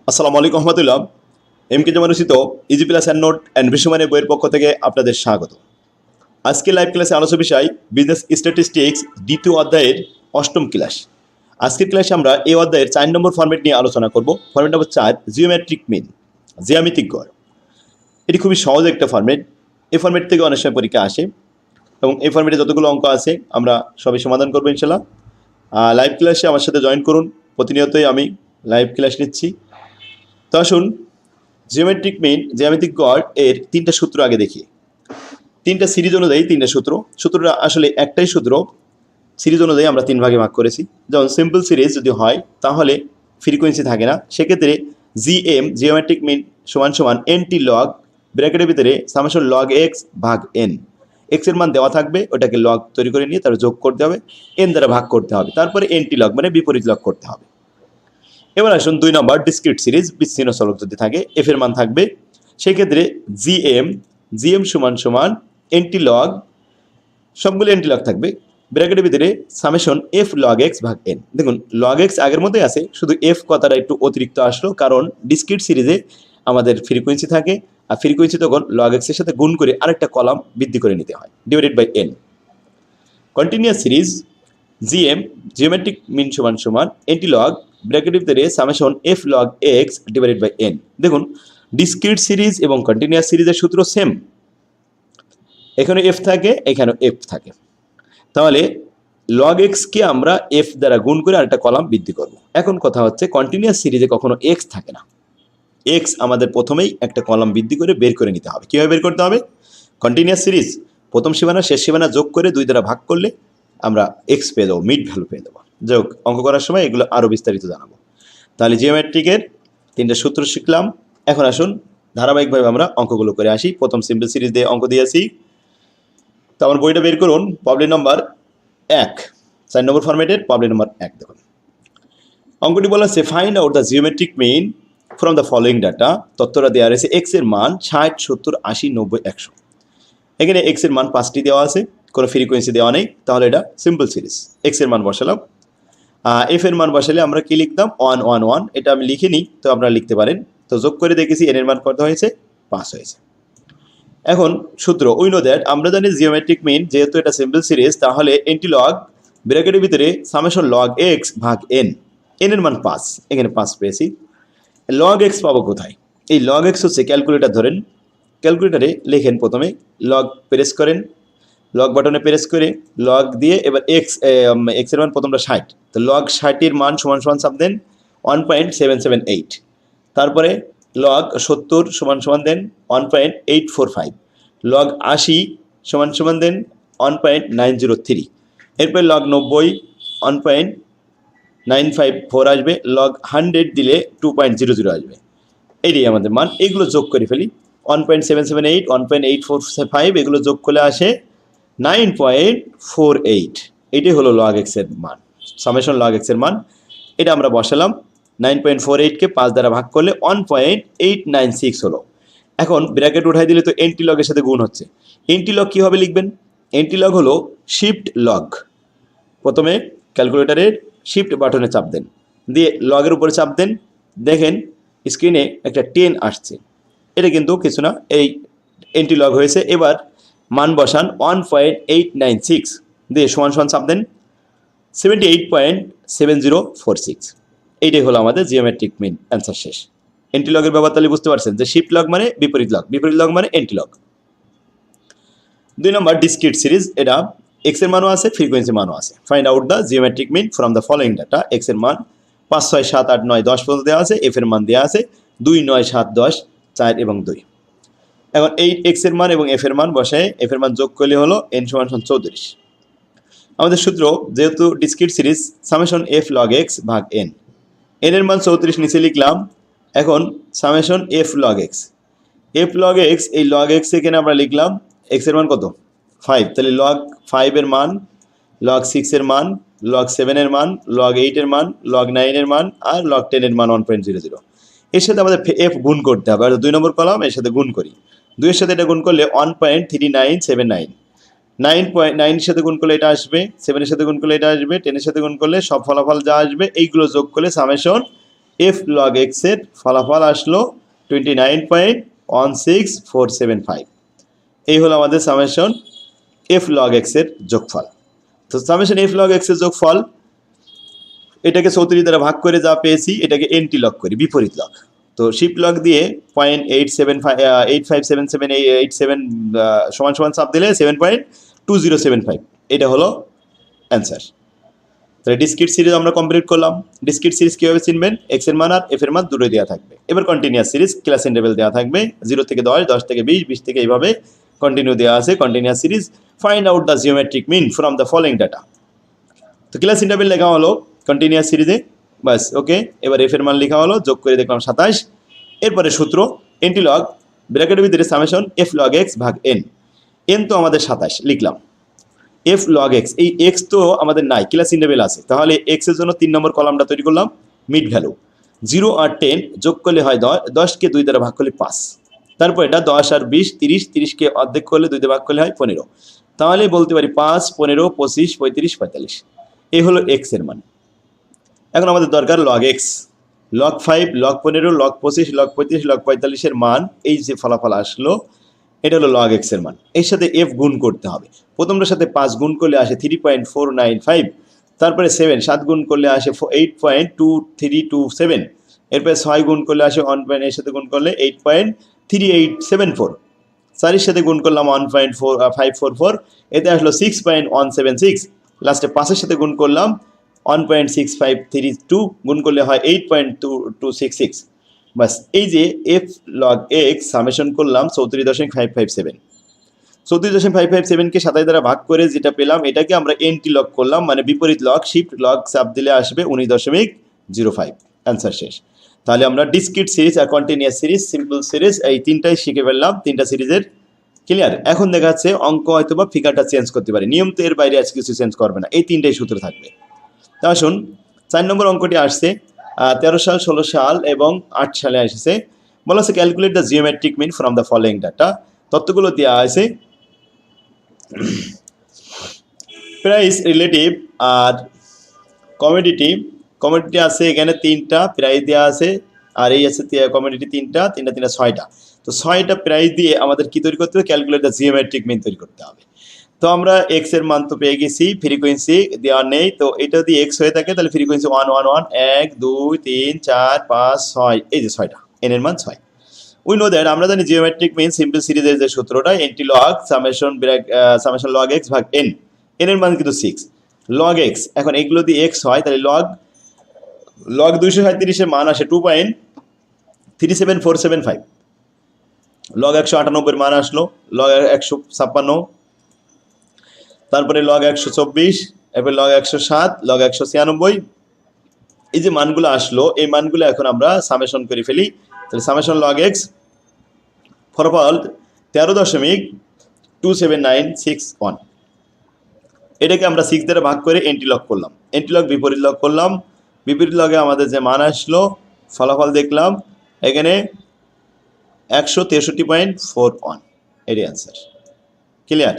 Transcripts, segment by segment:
আসসালামু আলাইকুম রহমতুল্লাহ। এমকে জামানুসিত easy plus and note and বিশ্বমানের বইয়ের পক্ষ থেকে আপনাদের স্বাগত। আজকে লাইভ ক্লাসে আলোচনা বিষয় বিজনেস স্ট্যাটিস্টিক্স দ্বিতীয় অধ্যায়ের অষ্টম ক্লাস। আজকের ক্লাসে আমরা এই অধ্যায়ের 4 নম্বর ফরম্যাট নিয়ে আলোচনা করব। ফরম্যাট নম্বর 4, জিওমেট্রিক মিন, জ্যামিতিক গড়। এটি খুবই সহজ একটা ফরম্যাট। এই ফরম্যাট থেকে অনেক সময় পরীক্ষা আসে এবং এই ফরম্যাটে যতগুলো অঙ্ক আছে আমরা সবই সমাধান করবো ইনশাল্লাহ। লাইভ ক্লাসে আমার সাথে জয়েন করুন। প্রতিনিয়তই আমি লাইভ ক্লাস নিচ্ছি। তো আসুন, জিওমেট্রিক মিন, জ্যামিতিক গড় এর 3টা সূত্র আগে দেখি। 3টা সিরিজ অনুযায়ী 3টা সূত্রটা আসলে একটাই সূত্র। সিরিজ অনুযায়ী আমরা 3 ভাগে ভাগ করেছি। যেমন সিম্পল সিরিজ যদি হয় তাহলে ফ্রিকোয়েন্সি থাকে না, সেক্ষেত্রে জিএম, জিওমেট্রিক মিন সমান সমান এনটি লগ, ব্র্যাকেটের ভিতরে সামেশন লগ এক্স ভাগ এন। এক্স এর মান দেওয়া থাকবে, ওটাকে লগ তৈরি করে নিয়ে তারপর যোগ করতে হবে, এন দ্বারা ভাগ করতে হবে, তারপরে এনটি লগ মানে বিপরীত লগ করতে হবে। এবার আসুন 2 নম্বর ডিসক্রিট সিরিজ, বিচ্ছিন্ন চলক যদি থাকে, এফ এর মান থাকবে, সেই ক্ষেত্রে জিএম সমান সমান এনটি লগ, সবগুলো এনটি লগ থাকবে, ব্র্যাকেটের ভিতরে সামেশন এফ লগ এক্স ভাগ এন। দেখুন লগ এক্স আগের মতোই আছে, শুধু এফ কথাটা একটু অতিরিক্ত আসলো, কারণ ডিসক্রিট সিরিজে আমাদের ফ্রিকোয়েন্সি থাকে, আর ফ্রিকোয়েন্সি তখন লগ এক্স এর সাথে গুণ করে আরেকটা কলাম বৃদ্ধি করে নিতে হয়, divided by N. Continuous series GM, geometric mean সমান সমান এনটি লগ, ব্র্যাকেটের ভিতরে summation F log X divided by N. দেখুন ডিসক্রিট সিরিজ এবং কন্টিনিউয়াস সিরিজের সূত্র সেম, এখানে এফ থাকে, এখানে এফ থাকে, তাহলে লগ এক্সকে আমরা এফ দ্বারা গুণ করে আরেকটা কলাম বৃদ্ধি করব। এখন কথা হচ্ছে কন্টিনিউয়াস সিরিজে কখনো এক্স থাকে না, এক্স আমাদের প্রথমেই একটা কলাম বৃদ্ধি করে বের করে নিতে হবে। কীভাবে বের করতে হবে? কন্টিনিউয়াস সিরিজ প্রথম সীমানা শেষ সীমানা যোগ করে 2 দ্বারা ভাগ করলে আমরা এক্স পেয়ে দেবো, মিড ভ্যালু পেয়ে দেবো। যাই হোক, অঙ্ক করার সময় এগুলো আরও বিস্তারিত জানাবো। তাহলে জিওমেট্রিকের 3টা সূত্র শিখলাম। এখন আসুন ধারাবাহিকভাবে আমরা অঙ্কগুলো করে আসি। প্রথম সিম্পল সিরিজ দিয়ে অঙ্ক দিয়েছি। তো আমার বইটা বের করুন, প্রবলেম নাম্বার 1, 4 নম্বর ফরম্যাটের প্রবলেম নাম্বার 1। দেখুন অঙ্কটি বলা আছে find out the geometric mean from the following data. তথ্যটা দেওয়া রয়েছে এক্স এর মান 60, 70, 80, 90, 100। এখানে এক্স এর মান 5টি দেওয়া আছে, কোনো ফ্রিকোয়েন্সি দেওয়া নেই, তাহলে এটা সিম্পল সিরিজ। এক্স এর মান বসালাম, এফ এর মান বসালে আমরা কি লিখতাম 1 1 1, এটা আমি লিখে নিই, তো আপনারা লিখতে পারেন। তো যোগ করে দেখেছি এন এর মান কত হয়েছে, 5 হয়েছে। এখন সূত্র উই নো দ্যাট, আমরা জানি জিওমেট্রিক মিন যেহেতু এটা সিম্পল সিরিজ, তাহলে এনটি লগ ব্র্যাকেটের ভিতরে সামেশন লগ এক্স ভাগ এন, এন এর মান 5, এখানে 5 পেয়েছি। লগ এক্স পাবো কোথায়? এই লগ এক্স হচ্ছে, ক্যালকুলেটর ধরেন, ক্যালকুলেটারে লেখেন, প্রথমে লগ প্রেস করেন, লগ বাটনে প্রেস করে লগ দিয়ে এবার এক্স এর মান প্রথমটা 60, তো লগ 60 এর মান সমান সমান চাপ দেন 1.778, তারপরে লগ 70 সমান সমান দেন 1.845, লগ 80 সমান সমান দেন 1.903, এরপর লগ 90 1.954 আসবে, লগ 100 দিলে 2.00 আসবে, এটাই আমাদের মান। এগুলো যোগ করে ফেলি, 1.778, 1.845, এগুলো যোগ করলে আসে 9.48, এটাই হলো লগ এক্স এর মান, সামেশন লগ এক্স এর মান। এটা আমরা বসালাম, 9.48কে 5 দ্বারা ভাগ করলে 1.896 হলো। এখন ব্র্যাকেট উঠাই দিলে তো এনটি লগের সাথে গুণ হচ্ছে। এনটি লগ কীভাবে লিখবেন? এনটি লগ হলো শিফট লগ। প্রথমে ক্যালকুলেটারের শিফট বাটনে চাপ দেন, দিয়ে লগের উপরে চাপ দেন, দেখেন স্ক্রিনে একটা 10 আসছে, এটা কিন্তু কিছু না, এই এনটি লগ হয়েছে। এবার মান বসান 1.896 দিয়ে সমান সমান চাপ দেন 78.7046, এইটাই হলো আমাদের জিওমেট্রিক মিন। অ্যান্সার শেষ। এন্টি লগের ব্যাপার তাহলে বুঝতে পারছেন যে শিফট লগ মানে বিপরীত লগ, বিপরীত লগ মানে antilog. 2 number discrete series, এটা এক্স এর মানও আছে, ফ্রিকোয়েন্সি মানও আছে। Find out the geometric mean from the following data. X এর মান 5, 6, 7, 8, 9, 10 পর্যন্ত দেওয়া আছে, এফ এর মান দেওয়া আছে 2, 9, 7, 10, 4 এবং 2। এখন এই এক্স এর মান এবং এফ এর মান বসায় এফ এর মান যোগ করলে হলো এন সমান 34। আমাদের সূত্র যেহেতু discrete series, summation F log x ভাগ এন, এন এর মান 34 নিচে লিখলাম। এখন summation F log x, F log x, এই লগ এক্স এখানে আমরা লিখলাম এক্স এর মান কত 5, তাহলে লগ 5 এর মান, লগ 6 এর মান, লগ 7 এর মান, লগ 8 এর মান, লগ 9 এর মান, আর লগ 10 এর মান 1.00। এর সাথে আমাদের এফ গুণ করতে হবে, আর 2 নম্বর কলাম এর সাথে গুণ করি, 2 এর সাথে এটা গুণ করলে 1.3979, 9.9 এর সাথে গুণ করলে এটা আসবে, 7 এর সাথে গুণ করলে এটা আসবে, 10 এর সাথে গুণ করলে সব ফলাফল যা আসবে এইগুলো যোগ করলে সামেশন এফ লগ এক্স এর ফলাফল আসলো 29.16475। এই হলো আমাদের সামেশন এফ লগ এক্স এর যোগফল। তো সামেশন এফ লগ এক্স এর যোগফল, এটাকে 34 দ্বারা ভাগ করে যা পেয়েছি এটাকে এন্টি লগ করি, বিপরীত লগ। তো শিফট লগ দিয়ে 0.857787 সমান সমান চাপ দিলে 7.2075, এটা হলো অ্যান্সার। তাহলে ডিসক্রিট সিরিজ আমরা কমপ্লিট করলাম। ডিসক্রিট সিরিজ কীভাবে চিনবেন? এক্স এর মান আর এফ এর মান দুটোই দেওয়া থাকবে। এবার কন্টিনিউয়াস সিরিজ ক্লাস ইন্টারভ্যাল দেওয়া থাকবে, 0 থেকে 10, 10 থেকে 20, 20 থেকে এইভাবে কন্টিনিউ দেওয়া আছে। Continuous series, find out the geometric mean from the following data. তো ক্লাস ইন্টারভ্যাল লেখা হলো কন্টিনিউয়াস সিরিজে, বাস ওকে। এবার এফ এর মান লেখা হলো, যোগ করে দেখলাম 27। এরপরে সূত্র এন্টি লগ ব্র্যাকেটের ভিতরে সামেশন এফ লগ এক্স ভাগ এন। এন তো আমাদের 27 লিখলাম, এফ লগ এক্স, এই এক্স তো আমাদের নাই, ক্লাস ইন্টারভ্যাল আছে, তাহলে এক্স এর জন্য 3 নম্বর কলামটা তৈরি করলাম, মিড ভ্যালু 0 আর 10 যোগ করলে হয় 10, 10কে 2 দ্বারা ভাগ করলে 5। তারপর এটা 10 আর 20, 30, 30কে অর্ধেক করলে 2 দিয়ে ভাগ করলে হয় 15। তাহলে বলতে পারি 5, 15, 25, 35, 45। এই হলো এক্স এর মান। এখন আমাদের দরকার log x, log 5, log 15, log 25, log 35, log 45 এর মান, এই যে ফলাফল আসলো এটা হলো লগ এক্স এর মান। এর সাথে এফ গুণ করতে হবে। প্রথমটার সাথে 5 গুণ করলে আসে 3.495, তারপরে 7 গুণ করলে আসে 8.2327, এরপরে 6 গুণ করলে আসে 1 এর সাথে গুণ করলে 8.3874, 4 এর সাথে গুণ করলাম 1.544, এতে আসলো 6.176, লাস্টে 5 এর সাথে গুণ করলাম 1.6532, গুণ করলে হয় 8.2266। বাস, এই যে এফ লগ এক্স সামেশন করলাম 34.557, 34.557কে 27 দ্বারা ভাগ করে যেটা পেলাম এটাকে আমরা এন্টি লগ করলাম, মানে বিপরীত লগ। শিফট লগ চাপ দিলে আসবে 19.05, অ্যান্সার শেষ। তাহলে আমরা ডিসক্রিট সিরিজ আর কন্টিনিউয়াস সিরিজ, সিম্পল সিরিজ, এই তিনটাই শিখে ফেললাম, তিনটা সিরিজের ক্লিয়ার। এখন দেখা যাচ্ছে অঙ্ক হয়তো বা ফিগারটা চেঞ্জ করতে পারে, নিয়ম তো এর বাইরে আজ কিছু চেঞ্জ করবে না, এই তিনটাই সূত্র থাকবে। তা আসুন 4 নম্বর অঙ্কটি আসছে 13 সাল, 16 সাল এবং 8 সালে এসেছে। বলা হচ্ছে calculate the geometric mean from the following data. তথ্যগুলো দেওয়া আছে, প্রাইস, রিলেটিভ আর কমোডিটি। কমোডিটি আছে এখানে 3টা, প্রাইস দেওয়া আছে, আর এই আছে কমোডিটি 3টা, 3টা 3টা 6টা। তো 6টা প্রাইস দিয়ে আমাদের কি তৈরি করতে হবে? ক্যালকুলেট দ্য জিওমেট্রিক মিন তৈরি করতে হবে। তো আমরা এক্স এর মান তো পেয়ে গেছি, ফ্রিকোয়েন্সি দেওয়া নেই, তো এটা যদি এক্স হয়ে থাকে তাহলে ফ্রিকোয়েন্সি 1 1 1 1 2 3 4 5 6, এই যে 6টা, এন এর মান 6। উই নো দ্যাট, আমরা জানি জিওমেট্রিক মিন সিম্পল সিরিজের যে সূত্রটা anti log summation log x ভাগ এন, এন এর মান কিন্তু 6, লগ এক্স। এখন এগুলো দিয়ে এক্স হয় তাহলে লগ 237 এর মান আসে 2.37475, লগ 198 এর মান আসলো, লগ 156, তারপরে লগ 124, এরপর লগ 107, লগ 196। এই যে মানগুলো আসলো, এই মানগুলো এখন আমরা সামেশন করে ফেলি। তাহলে সামেশন লগ এক্স ফলাফল 13.27961, এটাকে আমরা 6 দ্বারা ভাগ করে এন্টি লগ করলাম, এন্টি লগ বিপরীত লগ করলাম, বিপরীত লগে আমাদের যে মান আসলো ফলাফল দেখলাম এখানে 163.41, এটাই অ্যান্সার। ক্লিয়ার?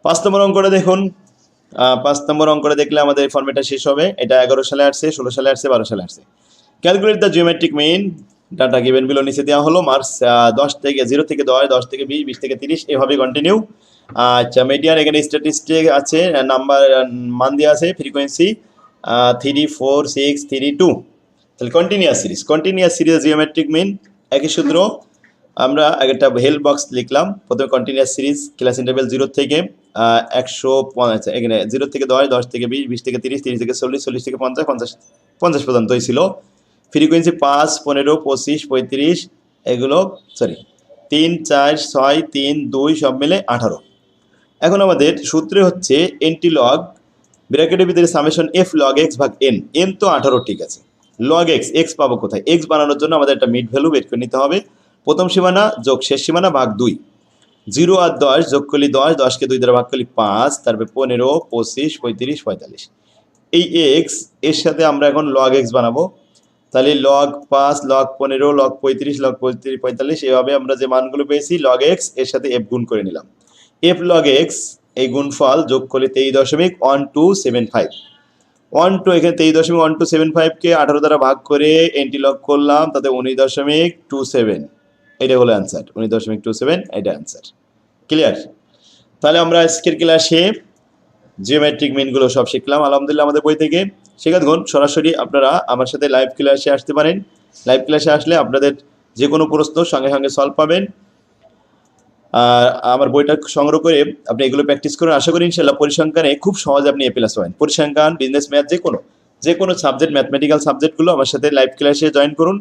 5 নম্বর অঙ্কটা দেখুন। 5 নম্বর অঙ্কটা দেখলে আমাদের ফর্মেটটা শেষ হবে। এটা 11 সালে আসছে, 16 সালে আসছে, 12 সালে আসছে। Calculate the geometric mean data given below, নিচে দেওয়া হলো মার্কস 0 থেকে 10, 10 থেকে 20, 20 থেকে 30, এভাবে কন্টিনিউ। আচ্ছা, মিডিয়ান এখানে স্ট্যাটিস্টিক আছে, নাম্বার মান দেওয়া আছে, ফ্রিকোয়েন্সি 3 4 6 3 2। তাহলে কন্টিনিউয়াস সিরিজ জিওমেট্রিক মিন একই সূত্র। আমরা একটা হেল্প বক্স লিখলাম, প্রথমে কন্টিনিউয়াস সিরিজ ক্লাস ইন্টারভ্যাল 0 থেকে 150, এখানে 0 থেকে 10, 10 থেকে 20, 20 থেকে 30, 30 থেকে 40, 40 থেকে 50, 50 পর্যন্তই ছিল। ফ্রিকোয়েন্সি 5 15 25 35, এগুলো 3 4 6 3 2 সব মিলে 18। এখন আমাদের সূত্রে হচ্ছে এন্টি লগ ব্র্যাকেটের ভিতরে সামেশন এফ লগ এক্স ভাগ এন, এন তো 18 ঠিক আছে, লগ এক্স, এক্স পাবো কোথায়? এক্স বানানোর জন্য আমাদের একটা মিড ভ্যালু বের করে নিতে হবে। প্রথম সীমানা যোগ শেষ সীমানা ভাগ 2, 0 আর 10 যোগ করলে 10, 10কে 2 দ্বারা ভাগ করলে 5, তারপরে 15 25 35 45। এই এক্স এর সাথে আমরা এখন লগ এক্স বানাবো, তাহলে লগ 5 লগ 15 লগ 35 লগ 45, এভাবে আমরা যে মানগুলো পেয়েছি লগ এক্স এর সাথে এফ গুণ করে নিলাম। এফ লগ এক্স এই গুণফল যোগ করলে 23.1275, 1 2 এখানে 23.1275 কে 18 দ্বারা ভাগ করে এন্টি লগ করলাম, তাতে 19.27, এটা হলো অ্যান্সার। 19.27 এটা অ্যান্সার। ক্লিয়ার? তাহলে আমরা আজকের ক্লাসে জিওমেট্রিক মিনগুলো সব শিখলাম আলহামদুলিল্লাহ আমাদের বই থেকে। শিক্ষার্থীগণ সরাসরি আপনারা আমার সাথে লাইভ ক্লাসে আসতে পারেন। লাইভ ক্লাসে আসলে আপনাদের যে কোনো প্রশ্ন সঙ্গে সঙ্গে সলভ পাবেন। আর আমার বইটা সংগ্রহ করে আপনি এগুলো প্র্যাকটিস করুন। আশা করি ইনশাল্লাহ পরিসংখ্যানে খুব সহজে আপনি A+ পাবেন। পরিসংখ্যান, বিজনেস ম্যাথ, যে কোনো সাবজেক্ট, ম্যাথমেটিক্যাল সাবজেক্টগুলো আমার সাথে লাইভ ক্লাসে জয়েন করুন।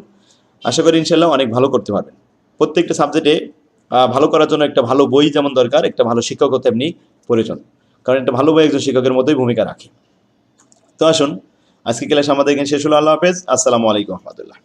আশা করি ইনশাল্লাহ অনেক ভালো করতে পারবেন। প্রত্যেকটা সাবজেক্টে ভালো করার জন্য একটা ভালো বই যেমন দরকার, একটা ভালো শিক্ষক হতে এমনি প্রয়োজন। কারণ একটা ভালো বই একজন শিক্ষকের মতোই ভূমিকা রাখে। তো আসুন, আজকে ক্লাস আমাদের এখানে শেষ হলো। আল্লাহ হাফেজ। আসসালামু আলাইকুম রহমতুল্লাহ।